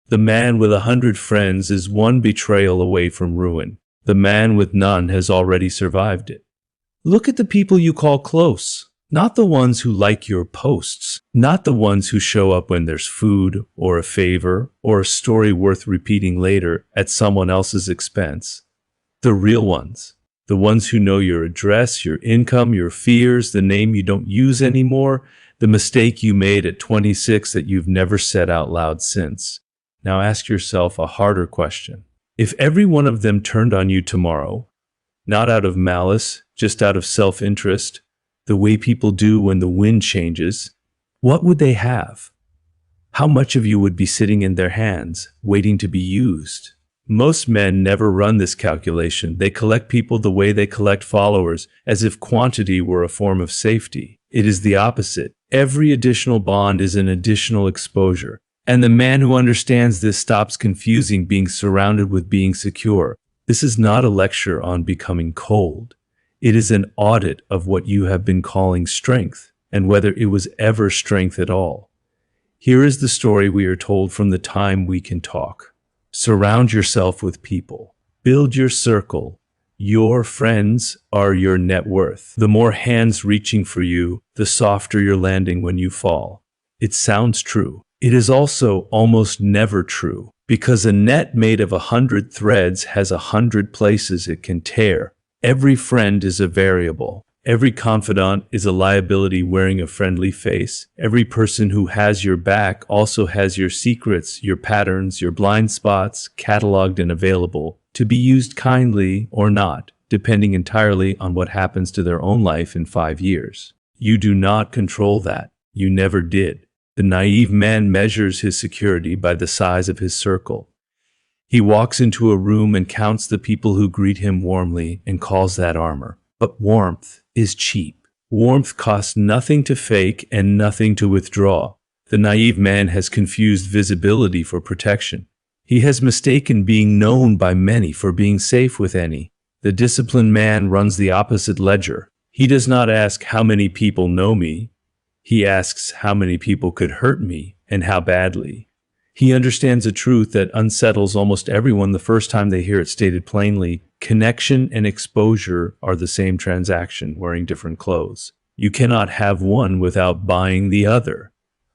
The man with 100 friends is one betrayal away from ruin. The man with none has already survived it. Look at the people you call close, not the ones who like your posts, not the ones who show up when there's food or a favor or a story worth repeating later at someone else's expense. The real ones. The ones who know your address, your income, your fears, the name you don't use anymore, the mistake you made at 26 that you've never said out loud since. Now ask yourself a harder question. If every one of them turned on you tomorrow, not out of malice, just out of self-interest, the way people do when the wind changes, what would they have? How much of you would be sitting in their hands, waiting to be used? Most men never run this calculation. They collect people the way they collect followers, as if quantity were a form of safety. It is the opposite. Every additional bond is an additional exposure. And the man who understands this stops confusing being surrounded with being secure. This is not a lecture on becoming cold. It is an audit of what you have been calling strength, and whether it was ever strength at all. Here is the story we are told from the time we can talk. Surround yourself with people. Build your circle. Your friends are your net worth. The more hands reaching for you, the softer you're landing when you fall. It sounds true. It is also almost never true, because a net made of 100 threads has 100 places it can tear. Every friend is a variable. Every confidant is a liability wearing a friendly face. Every person who has your back also has your secrets, your patterns, your blind spots, cataloged and available, to be used kindly or not, depending entirely on what happens to their own life in 5 years. You do not control that. You never did. The naive man measures his security by the size of his circle. He walks into a room and counts the people who greet him warmly and calls that armor. But warmth is cheap. Warmth costs nothing to fake and nothing to withdraw. The naive man has confused visibility for protection. He has mistaken being known by many for being safe with any. The disciplined man runs the opposite ledger. He does not ask how many people know me. He asks how many people could hurt me and how badly. He understands a truth that unsettles almost everyone the first time they hear it stated plainly. Connection and exposure are the same transaction, wearing different clothes. You cannot have one without buying the other.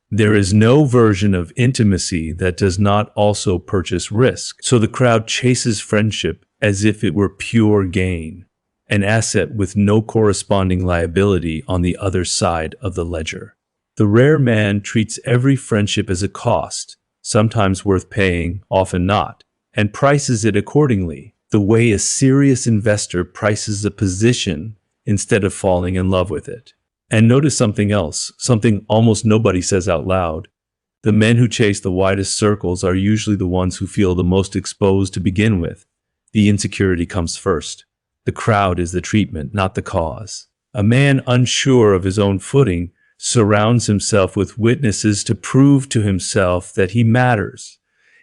There is no version of intimacy that does not also purchase risk. So the crowd chases friendship as if it were pure gain, an asset with no corresponding liability on the other side of the ledger. The rare man treats every friendship as a cost, sometimes worth paying, often not, and prices it accordingly, the way a serious investor prices a position instead of falling in love with it. And notice something else, something almost nobody says out loud. The men who chase the widest circles are usually the ones who feel the most exposed to begin with. The insecurity comes first. The crowd is the treatment, not the cause. A man unsure of his own footing surrounds himself with witnesses to prove to himself that he matters.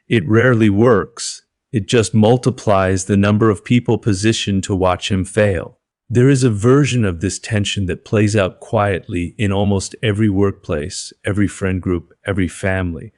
It rarely works. It just multiplies the number of people positioned to watch him fail. There is a version of this tension that plays out quietly in almost every workplace, every friend group, every family.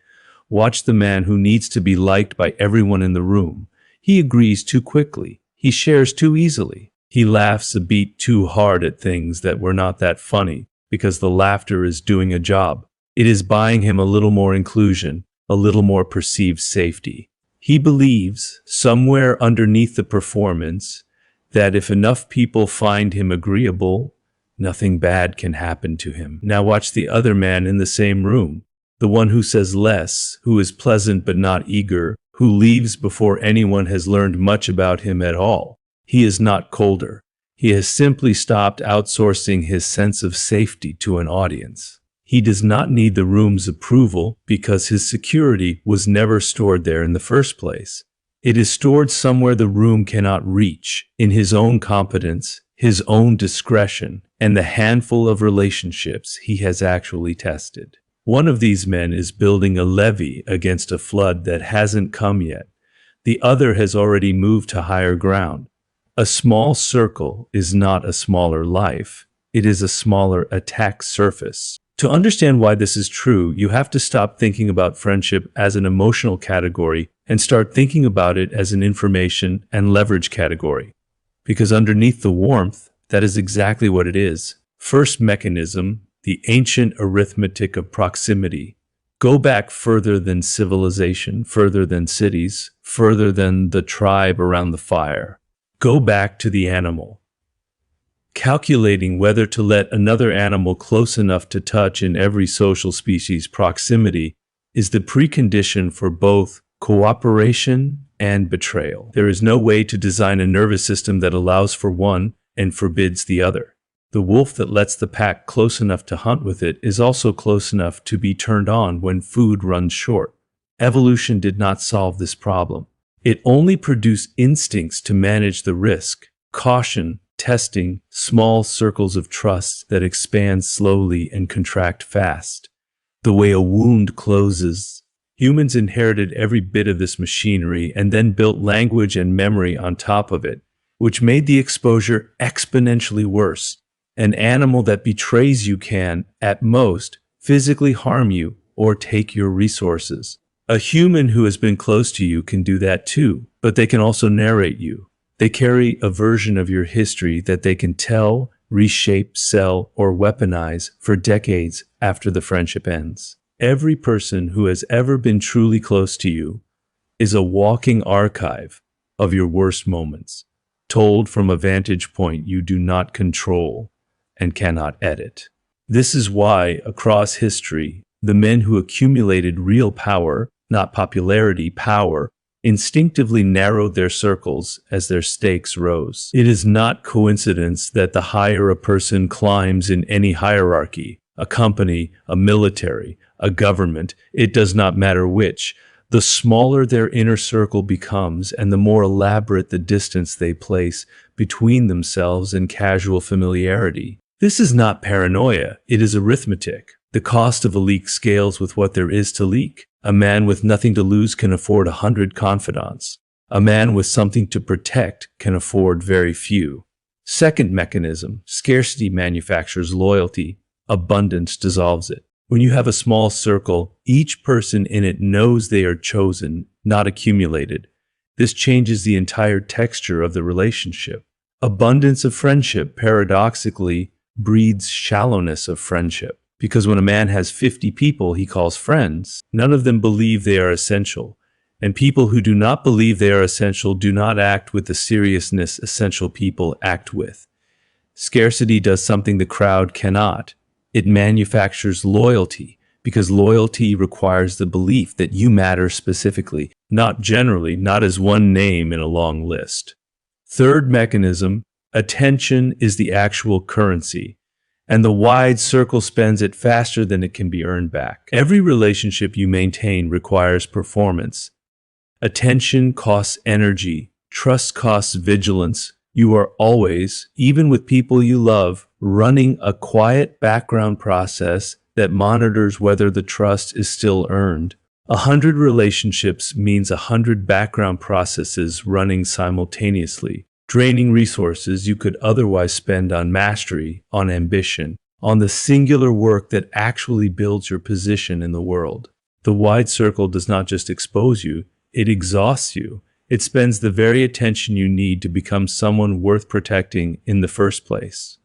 Watch the man who needs to be liked by everyone in the room. He agrees too quickly. He shares too easily. He laughs a beat too hard at things that were not that funny, because the laughter is doing a job. It is buying him a little more inclusion, a little more perceived safety. He believes, somewhere underneath the performance, that if enough people find him agreeable, nothing bad can happen to him. Now watch the other man in the same room, the one who says less, who is pleasant but not eager, who leaves before anyone has learned much about him at all. He is not colder. He has simply stopped outsourcing his sense of safety to an audience. He does not need the room's approval because his security was never stored there in the first place. It is stored somewhere the room cannot reach, in his own competence, his own discretion, and the handful of relationships he has actually tested. One of these men is building a levee against a flood that hasn't come yet. The other has already moved to higher ground. A small circle is not a smaller life. It is a smaller attack surface. To understand why this is true, you have to stop thinking about friendship as an emotional category and start thinking about it as an information and leverage category. Because underneath the warmth, that is exactly what it is. First mechanism, the ancient arithmetic of proximity. Go back further than civilization, further than cities, further than the tribe around the fire. Go back to the animal. Calculating whether to let another animal close enough to touch in every social species proximity is the precondition for both cooperation and betrayal. There is no way to design a nervous system that allows for one and forbids the other. The wolf that lets the pack close enough to hunt with it is also close enough to be turned on when food runs short. Evolution did not solve this problem. It only produced instincts to manage the risk, caution, testing, small circles of trust that expand slowly and contract fast. The way a wound closes. Humans inherited every bit of this machinery and then built language and memory on top of it, which made the exposure exponentially worse. An animal that betrays you can, at most, physically harm you or take your resources. A human who has been close to you can do that too, but they can also narrate you. They carry a version of your history that they can tell, reshape, sell, or weaponize for decades after the friendship ends. Every person who has ever been truly close to you is a walking archive of your worst moments, told from a vantage point you do not control and cannot edit. This is why, across history, the men who accumulated real power, not popularity, power, instinctively narrowed their circles as their stakes rose. It is not coincidence that the higher a person climbs in any hierarchy, a company, a military, a government, it does not matter which, the smaller their inner circle becomes and the more elaborate the distance they place between themselves and casual familiarity. This is not paranoia, it is arithmetic. The cost of a leak scales with what there is to leak. A man with nothing to lose can afford 100 confidants. A man with something to protect can afford very few. Second mechanism, scarcity manufactures loyalty, abundance dissolves it. When you have a small circle, each person in it knows they are chosen, not accumulated. This changes the entire texture of the relationship. Abundance of friendship, paradoxically, breeds shallowness of friendship. Because when a man has 50 people he calls friends, none of them believe they are essential. And people who do not believe they are essential do not act with the seriousness essential people act with. Scarcity does something the crowd cannot. It manufactures loyalty, because loyalty requires the belief that you matter specifically, not generally, not as one name in a long list. Third mechanism, attention is the actual currency, and the wide circle spends it faster than it can be earned back. Every relationship you maintain requires performance. Attention costs energy. Trust costs vigilance. You are always, even with people you love, running a quiet background process that monitors whether the trust is still earned. 100 relationships means 100 background processes running simultaneously, draining resources you could otherwise spend on mastery, on ambition, on the singular work that actually builds your position in the world. The wide circle does not just expose you, it exhausts you. It spends the very attention you need to become someone worth protecting in the first place.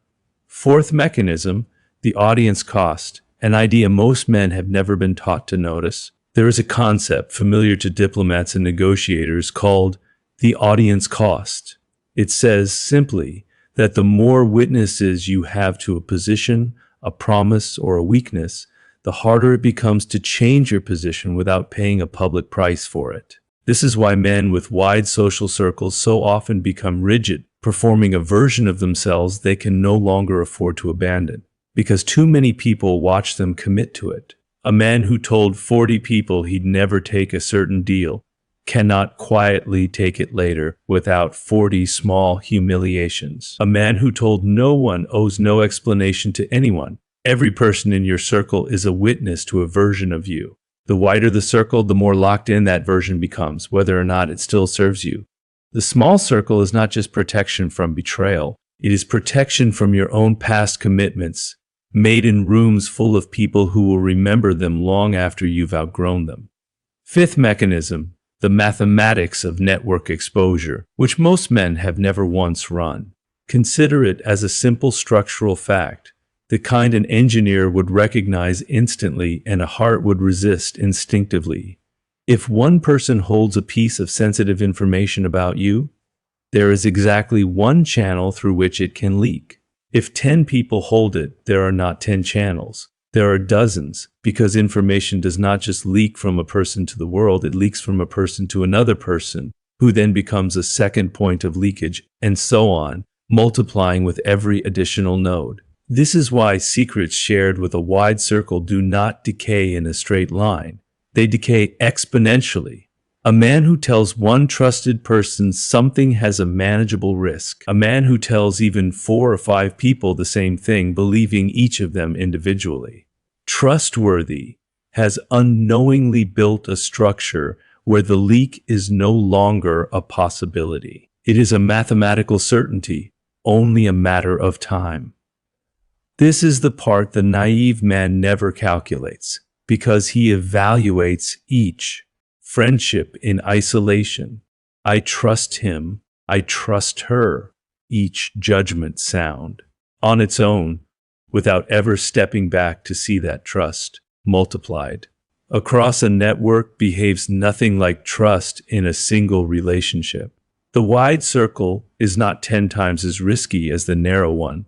Fourth mechanism, the audience cost, an idea most men have never been taught to notice. There is a concept familiar to diplomats and negotiators called the audience cost. It says simply that the more witnesses you have to a position, a promise, or a weakness, the harder it becomes to change your position without paying a public price for it. This is why men with wide social circles so often become rigid, performing a version of themselves they can no longer afford to abandon, because too many people watch them commit to it. A man who told 40 people he'd never take a certain deal cannot quietly take it later without 40 small humiliations. A man who told no one owes no explanation to anyone. Every person in your circle is a witness to a version of you. The wider the circle, the more locked in that version becomes, whether or not it still serves you. The small circle is not just protection from betrayal. It is protection from your own past commitments, made in rooms full of people who will remember them long after you've outgrown them. Fifth mechanism, the mathematics of network exposure, which most men have never once run. Consider it as a simple structural fact, the kind an engineer would recognize instantly and a heart would resist instinctively. If one person holds a piece of sensitive information about you, there is exactly one channel through which it can leak. If 10 people hold it, there are not 10 channels. There are dozens, because information does not just leak from a person to the world, it leaks from a person to another person, who then becomes a second point of leakage, and so on, multiplying with every additional node. This is why secrets shared with a wide circle do not decay in a straight line. They decay exponentially. A man who tells one trusted person something has a manageable risk. A man who tells even 4 or 5 people the same thing, believing each of them individually. Trustworthy has unknowingly built a structure where the leak is no longer a possibility. It is a mathematical certainty, only a matter of time. This is the part the naive man never calculates, because he evaluates each friendship in isolation. I trust him, I trust her, each judgment sound, on its own, without ever stepping back to see that trust multiplied. Across a network behaves nothing like trust in a single relationship. The wide circle is not 10 times as risky as the narrow one.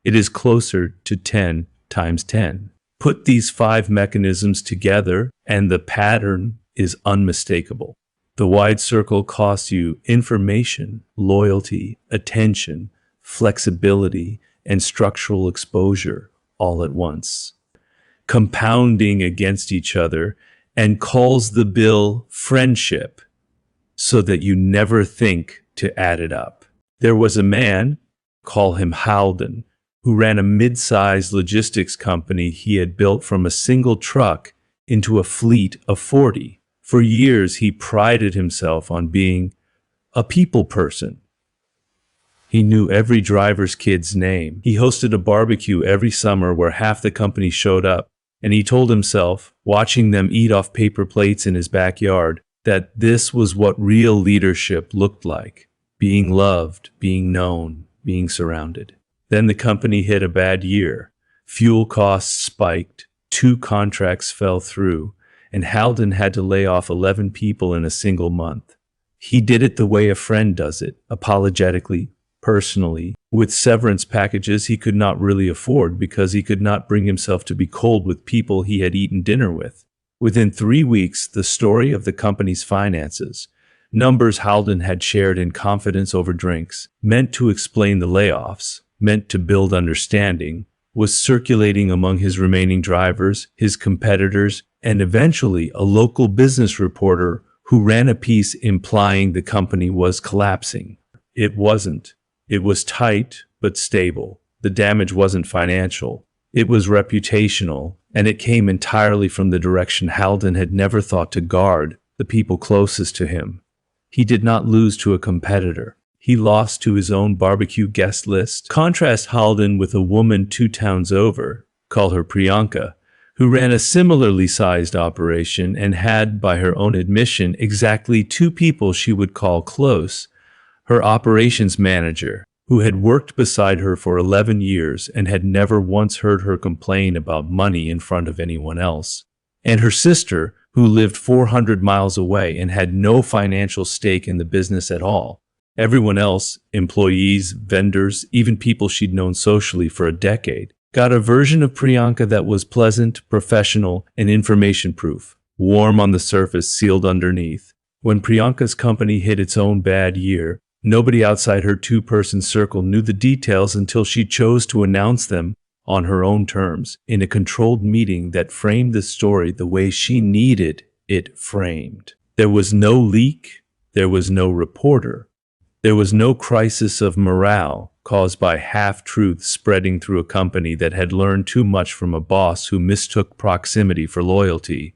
It is closer to 10 times 10. Put these 5 mechanisms together and the pattern is unmistakable. The wide circle costs you information, loyalty, attention, flexibility, and structural exposure all at once, compounding against each other, and calls the bill friendship, so that you never think to add it up. There was a man, call him Halden, who ran a mid-sized logistics company he had built from a single truck into a fleet of 40. For years, he prided himself on being a people person. He knew every driver's kid's name. He hosted a barbecue every summer where half the company showed up, and he told himself, watching them eat off paper plates in his backyard, that this was what real leadership looked like: being loved, being known, being surrounded. Then the company hit a bad year. Fuel costs spiked, 2 contracts fell through, and Halden had to lay off 11 people in a single month. He did it the way a friend does it, apologetically, personally, with severance packages he could not really afford because he could not bring himself to be cold with people he had eaten dinner with. Within 3 weeks, the story of the company's finances, numbers Halden had shared in confidence over drinks, meant to explain the layoffs, meant to build understanding, was circulating among his remaining drivers, his competitors, and eventually a local business reporter who ran a piece implying the company was collapsing. It wasn't. It was tight, but stable. The damage wasn't financial. It was reputational, and it came entirely from the direction Halden had never thought to guard, the people closest to him. He did not lose to a competitor. He lost to his own barbecue guest list. Contrast Halden with a woman 2 towns over, call her Priyanka, who ran a similarly sized operation and had, by her own admission, exactly 2 people she would call close: her operations manager, who had worked beside her for 11 years and had never once heard her complain about money in front of anyone else, and her sister, who lived 400 miles away and had no financial stake in the business at all. Everyone else, employees, vendors, even people she'd known socially for a decade, got a version of Priyanka that was pleasant, professional, and information-proof, warm on the surface, sealed underneath. When Priyanka's company hit its own bad year, nobody outside her 2-person circle knew the details until she chose to announce them on her own terms, in a controlled meeting that framed the story the way she needed it framed. There was no leak, there was no reporter. There was no crisis of morale caused by half-truths spreading through a company that had learned too much from a boss who mistook proximity for loyalty.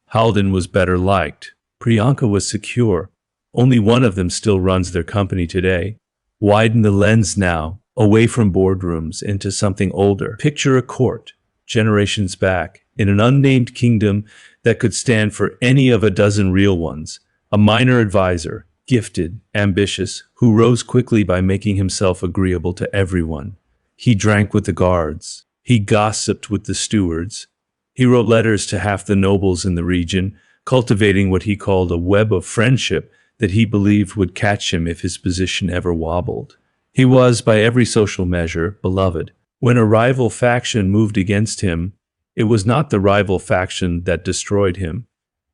Halden was better liked. Priyanka was secure. Only one of them still runs their company today. Widen the lens now. away from boardrooms into something older. Picture a court, generations back, in an unnamed kingdom that could stand for any of a dozen real ones. A minor advisor, gifted, ambitious, who rose quickly by making himself agreeable to everyone. He drank with the guards. He gossiped with the stewards. He wrote letters to half the nobles in the region, cultivating what he called a web of friendship that he believed would catch him if his position ever wobbled. He was, by every social measure, beloved. When a rival faction moved against him, it was not the rival faction that destroyed him.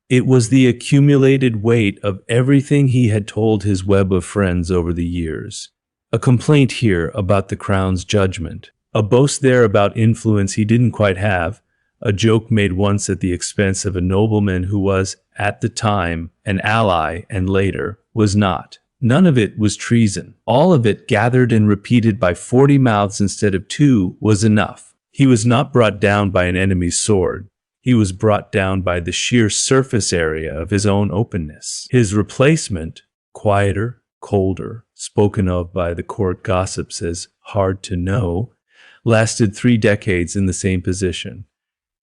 It was the accumulated weight of everything he had told his web of friends over the years. A complaint here about the crown's judgment. A boast there about influence he didn't quite have. A joke made once at the expense of a nobleman who was, at the time, an ally and later, was not. None of it was treason. All of it, gathered and repeated by 40 mouths instead of 2, was enough. He was not brought down by an enemy's sword. He was brought down by the sheer surface area of his own openness. His replacement, quieter, colder, spoken of by the court gossips as hard to know, lasted 3 decades in the same position.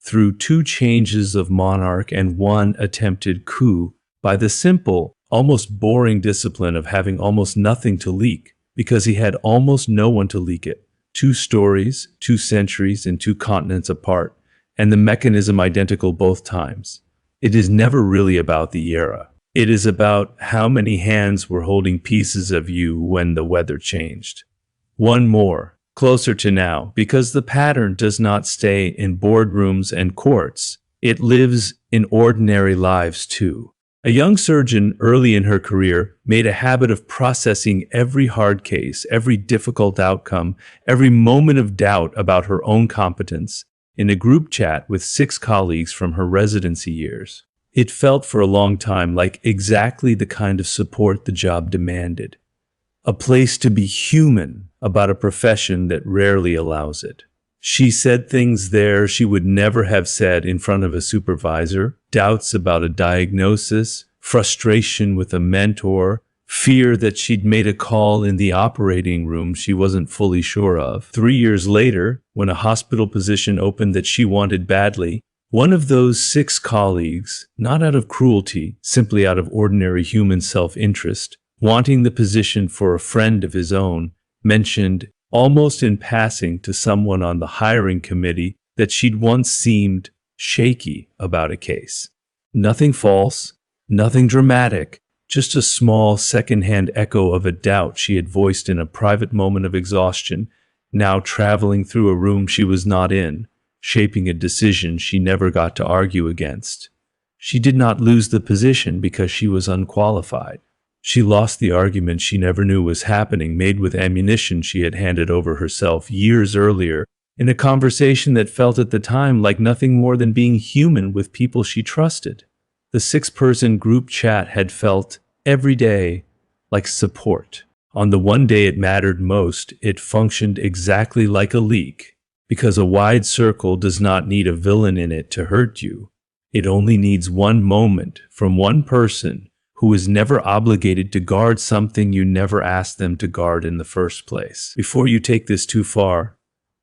Through 2 changes of monarch and 1 attempted coup, by the simple, almost boring discipline of having almost nothing to leak, because he had almost no one to leak it. 2 stories, 2 centuries, and 2 continents apart, and the mechanism identical both times. It is never really about the era. It is about how many hands were holding pieces of you when the weather changed. One more, closer to now, because the pattern does not stay in boardrooms and courts. It lives in ordinary lives too. A young surgeon early in her career made a habit of processing every hard case, every difficult outcome, every moment of doubt about her own competence in a group chat with 6 colleagues from her residency years. It felt for a long time like exactly the kind of support the job demanded. A place to be human about a profession that rarely allows it. She said things there she would never have said in front of a supervisor, doubts about a diagnosis, frustration with a mentor, fear that she'd made a call in the operating room she wasn't fully sure of. 3 years later, when a hospital position opened that she wanted badly, one of those 6 colleagues, not out of cruelty, simply out of ordinary human self-interest, wanting the position for a friend of his own, mentioned, almost in passing to someone on the hiring committee, that she'd once seemed shaky about a case. Nothing false, nothing dramatic, just a small second-hand echo of a doubt she had voiced in a private moment of exhaustion, now traveling through a room she was not in, shaping a decision she never got to argue against. She did not lose the position because she was unqualified. She lost the argument she never knew was happening, made with ammunition she had handed over herself years earlier, in a conversation that felt at the time like nothing more than being human with people she trusted. The 6-person group chat had felt, every day, like support. On the one day it mattered most, it functioned exactly like a leak, because a wide circle does not need a villain in it to hurt you. It only needs one moment from one person who is never obligated to guard something you never asked them to guard in the first place. Before you take this too far,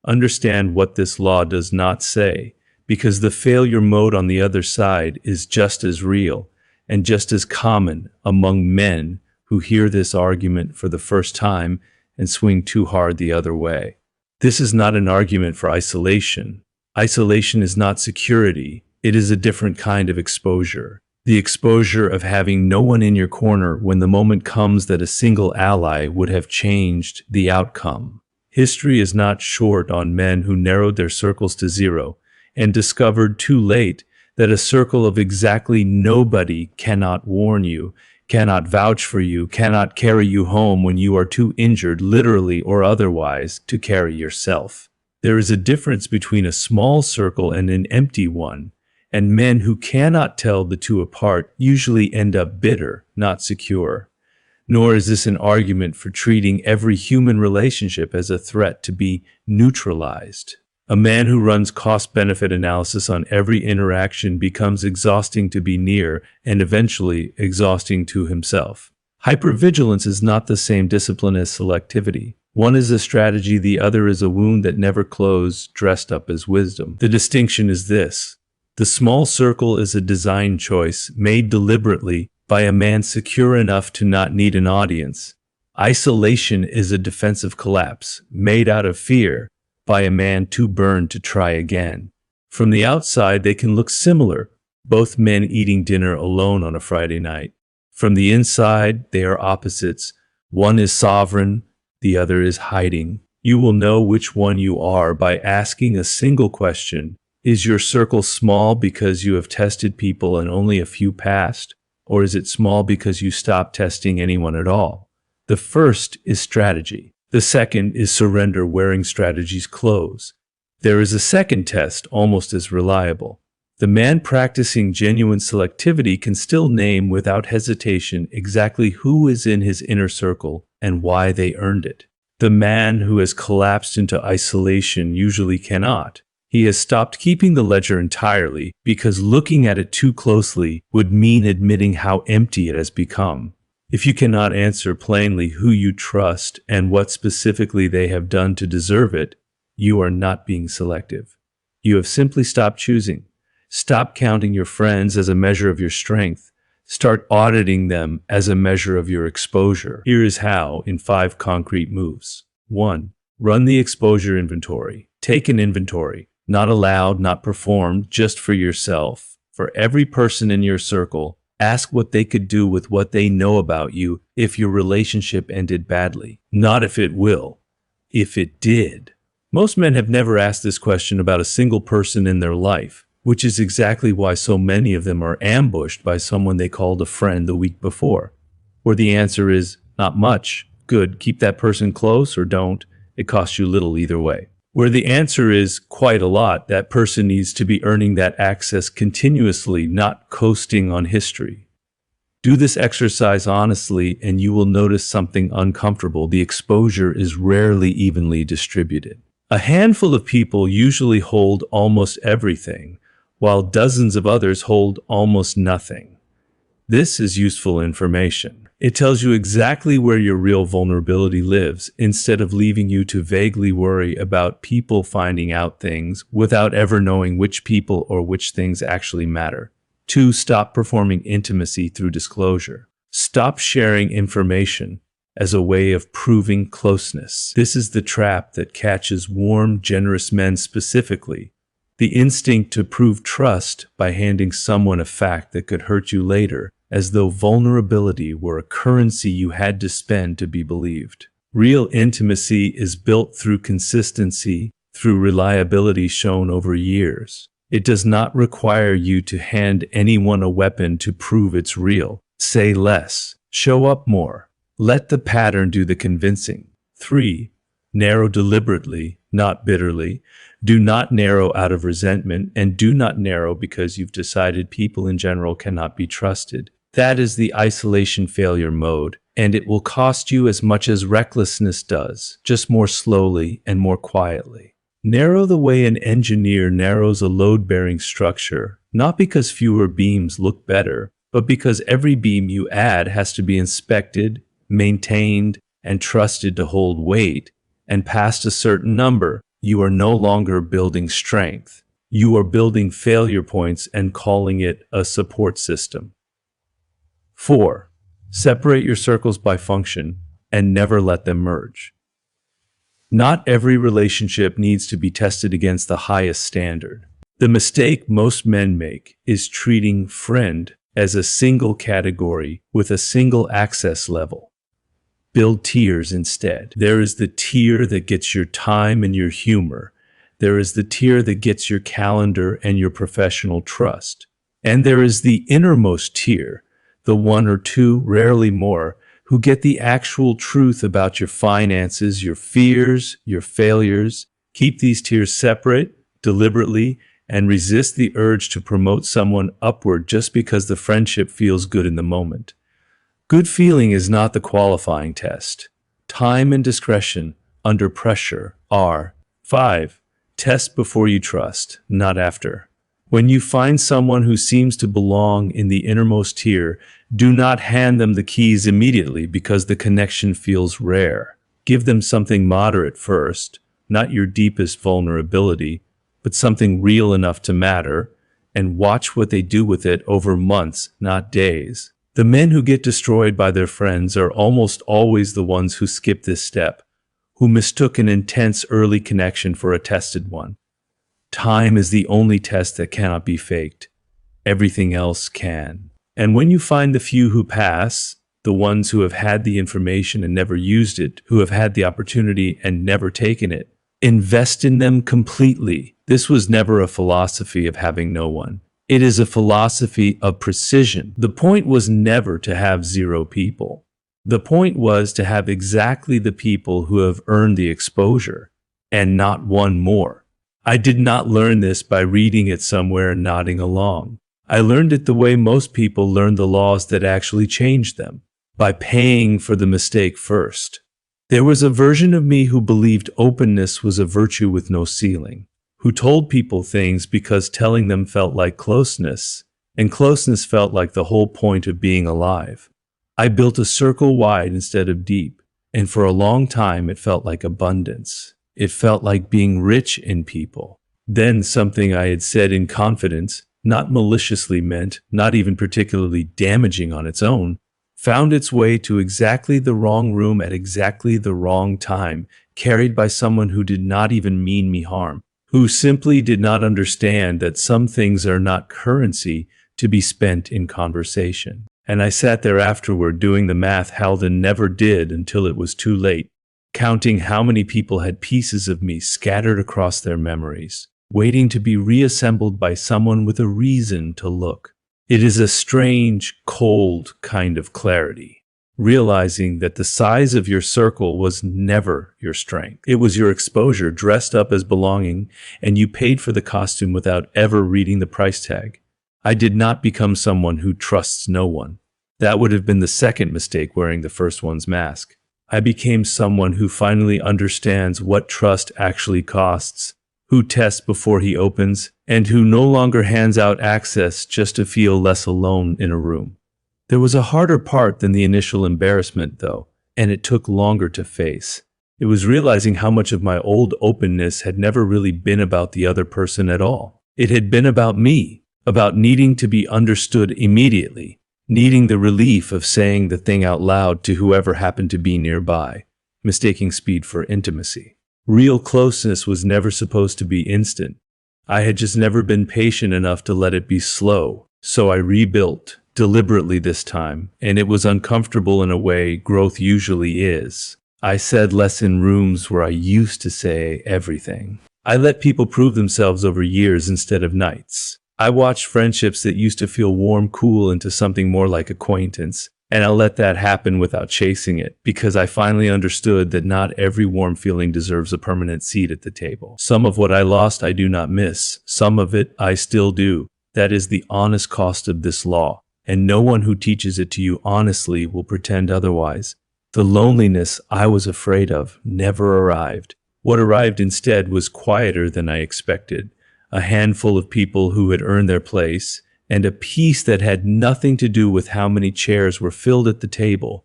understand what this law does not say, because the failure mode on the other side is just as real and just as common among men who hear this argument for the first time and swing too hard the other way. This is not an argument for isolation. Isolation is not security. It is a different kind of exposure. The exposure of having no one in your corner when the moment comes that a single ally would have changed the outcome. History is not short on men who narrowed their circles to 0 and discovered too late that a circle of exactly nobody cannot warn you, cannot vouch for you, cannot carry you home when you are too injured, literally or otherwise, to carry yourself. There is a difference between a small circle and an empty one, and men who cannot tell the two apart usually end up bitter, not secure. Nor is this an argument for treating every human relationship as a threat to be neutralized. A man who runs cost-benefit analysis on every interaction becomes exhausting to be near and eventually exhausting to himself. Hypervigilance is not the same discipline as selectivity. One is a strategy, the other is a wound that never closed, dressed up as wisdom. The distinction is this: the small circle is a design choice made deliberately by a man secure enough to not need an audience. Isolation is a defensive collapse made out of fear by a man too burned to try again. From the outside, they can look similar, both men eating dinner alone on a Friday night. From the inside, they are opposites. One is sovereign, the other is hiding. You will know which one you are by asking a single question. Is your circle small because you have tested people and only a few passed? Or is it small because you stopped testing anyone at all? The first is strategy. The second is surrender, wearing strategy's clothes. There is a second test, almost as reliable. The man practicing genuine selectivity can still name without hesitation exactly who is in his inner circle and why they earned it. The man who has collapsed into isolation usually cannot. He has stopped keeping the ledger entirely because looking at it too closely would mean admitting how empty it has become. If you cannot answer plainly who you trust and what specifically they have done to deserve it, you are not being selective. You have simply stopped choosing. Stop counting your friends as a measure of your strength. Start auditing them as a measure of your exposure. Here is how in 5 concrete moves. 1. Run the exposure inventory. Take an inventory, not allowed, not performed, just for yourself. For every person in your circle, ask what they could do with what they know about you if your relationship ended badly. Not if it will, if it did. Most men have never asked this question about a single person in their life, which is exactly why so many of them are ambushed by someone they called a friend the week before. Where the answer is, not much, good, keep that person close or don't, it costs you little either way. Where the answer is, quite a lot, that person needs to be earning that access continuously, not coasting on history. Do this exercise honestly and you will notice something uncomfortable. The exposure is rarely evenly distributed. A handful of people usually hold almost everything, while dozens of others hold almost nothing. This is useful information. It tells you exactly where your real vulnerability lives, instead of leaving you to vaguely worry about people finding out things without ever knowing which people or which things actually matter. 2. Stop performing intimacy through disclosure. Stop sharing information as a way of proving closeness. This is the trap that catches warm, generous men specifically. The instinct to prove trust by handing someone a fact that could hurt you later, as though vulnerability were a currency you had to spend to be believed. Real intimacy is built through consistency, through reliability shown over years. It does not require you to hand anyone a weapon to prove it's real. Say less. Show up more. Let the pattern do the convincing. 3. Narrow deliberately, not bitterly. Do not narrow out of resentment, and do not narrow because you've decided people in general cannot be trusted. That is the isolation failure mode, and it will cost you as much as recklessness does, just more slowly and more quietly. Narrow the way an engineer narrows a load-bearing structure, not because fewer beams look better, but because every beam you add has to be inspected, maintained, and trusted to hold weight, and past a certain number, you are no longer building strength. You are building failure points and calling it a support system. 4. Separate your circles by function and never let them merge. Not every relationship needs to be tested against the highest standard. The mistake most men make is treating friend as a single category with a single access level. Build tiers instead. There is the tier that gets your time and your humor. There is the tier that gets your calendar and your professional trust. And there is the innermost tier, the 1 or 2, rarely more, who get the actual truth about your finances, your fears, your failures. Keep these tiers separate, deliberately, and resist the urge to promote someone upward just because the friendship feels good in the moment. Good feeling is not the qualifying test. Time and discretion under pressure are. 5. Test before you trust, not after. When you find someone who seems to belong in the innermost tier, do not hand them the keys immediately because the connection feels rare. Give them something moderate first, not your deepest vulnerability, but something real enough to matter, and watch what they do with it over months, not days. The men who get destroyed by their friends are almost always the ones who skip this step, who mistook an intense early connection for a tested one. Time is the only test that cannot be faked. Everything else can. And when you find the few who pass, the ones who have had the information and never used it, who have had the opportunity and never taken it, invest in them completely. This was never a philosophy of having no one. It is a philosophy of precision. The point was never to have 0 people. The point was to have exactly the people who have earned the exposure, and not one more. I did not learn this by reading it somewhere and nodding along. I learned it the way most people learn the laws that actually change them, by paying for the mistake first. There was a version of me who believed openness was a virtue with no ceiling, who told people things because telling them felt like closeness, and closeness felt like the whole point of being alive. I built a circle wide instead of deep, and for a long time it felt like abundance. It felt like being rich in people. Then something I had said in confidence, not maliciously meant, not even particularly damaging on its own, found its way to exactly the wrong room at exactly the wrong time, carried by someone who did not even mean me harm, who simply did not understand that some things are not currency to be spent in conversation. And I sat there afterward doing the math Halden never did until it was too late, counting how many people had pieces of me scattered across their memories, waiting to be reassembled by someone with a reason to look. It is a strange, cold kind of clarity, realizing that the size of your circle was never your strength. It was your exposure dressed up as belonging, and you paid for the costume without ever reading the price tag. I did not become someone who trusts no one. That would have been the second mistake wearing the first one's mask. I became someone who finally understands what trust actually costs, who tests before he opens, and who no longer hands out access just to feel less alone in a room. There was a harder part than the initial embarrassment, though, and it took longer to face. It was realizing how much of my old openness had never really been about the other person at all. It had been about me, about needing to be understood immediately, needing the relief of saying the thing out loud to whoever happened to be nearby, mistaking speed for intimacy. Real closeness was never supposed to be instant. I had just never been patient enough to let it be slow, so I rebuilt, deliberately this time, and it was uncomfortable in a way growth usually is. I said less in rooms where I used to say everything. I let people prove themselves over years instead of nights. I watched friendships that used to feel warm cool into something more like acquaintance, and I let that happen without chasing it, because I finally understood that not every warm feeling deserves a permanent seat at the table. Some of what I lost I do not miss. Some of it I still do. That is the honest cost of this law, and no one who teaches it to you honestly will pretend otherwise. The loneliness I was afraid of never arrived. What arrived instead was quieter than I expected. A handful of people who had earned their place, and a peace that had nothing to do with how many chairs were filled at the table.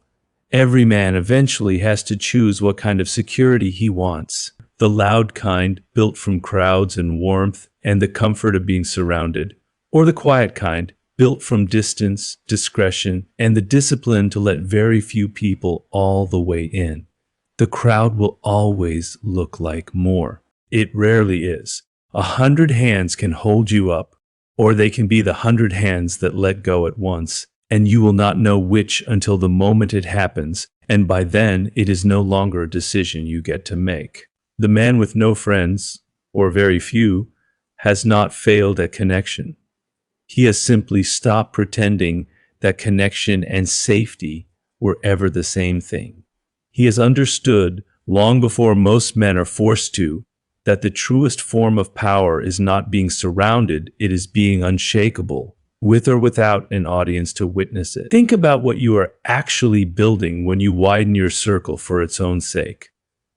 Every man eventually has to choose what kind of security he wants. The loud kind, built from crowds and warmth and the comfort of being surrounded, or the quiet kind, built from distance, discretion, and the discipline to let very few people all the way in. The crowd will always look like more. It rarely is. 100 hands can hold you up, or they can be the 100 hands that let go at once, and you will not know which until the moment it happens, and by then it is no longer a decision you get to make. The man with no friends, or very few, has not failed at connection. He has simply stopped pretending that connection and safety were ever the same thing. He has understood, long before most men are forced to, that the truest form of power is not being surrounded, it is being unshakable, with or without an audience to witness it. Think about what you are actually building when you widen your circle for its own sake.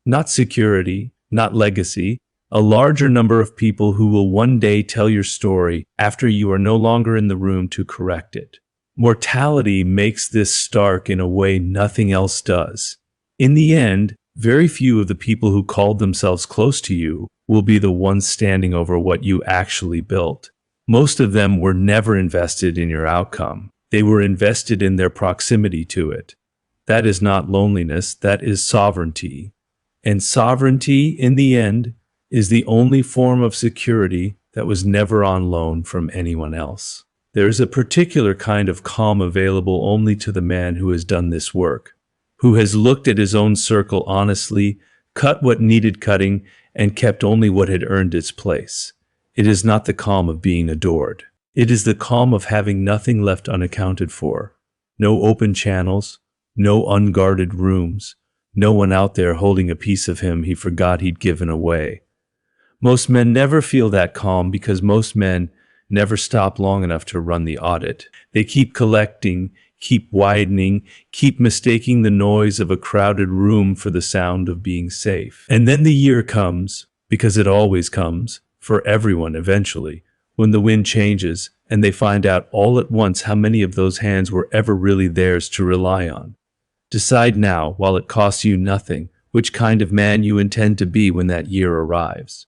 Not security, not legacy, a larger number of people who will one day tell your story after you are no longer in the room to correct it. Mortality makes this stark in a way nothing else does. In the end, Very few of the people who called themselves close to you will be the ones standing over what you actually built. Most of them were never invested in your outcome. They were invested in their proximity to it. That is not loneliness, that is sovereignty. And sovereignty, in the end, is the only form of security that was never on loan from anyone else. There is a particular kind of calm available only to the man who has done this work, who has looked at his own circle honestly, cut what needed cutting, and kept only what had earned its place. It is not the calm of being adored. It is the calm of having nothing left unaccounted for. No open channels, no unguarded rooms, no one out there holding a piece of him he forgot he'd given away. Most men never feel that calm because most men never stop long enough to run the audit. They keep collecting, keep widening, keep mistaking the noise of a crowded room for the sound of being safe. And then the year comes, because it always comes, for everyone eventually, when the wind changes and they find out all at once how many of those hands were ever really theirs to rely on. Decide now, while it costs you nothing, which kind of man you intend to be when that year arrives.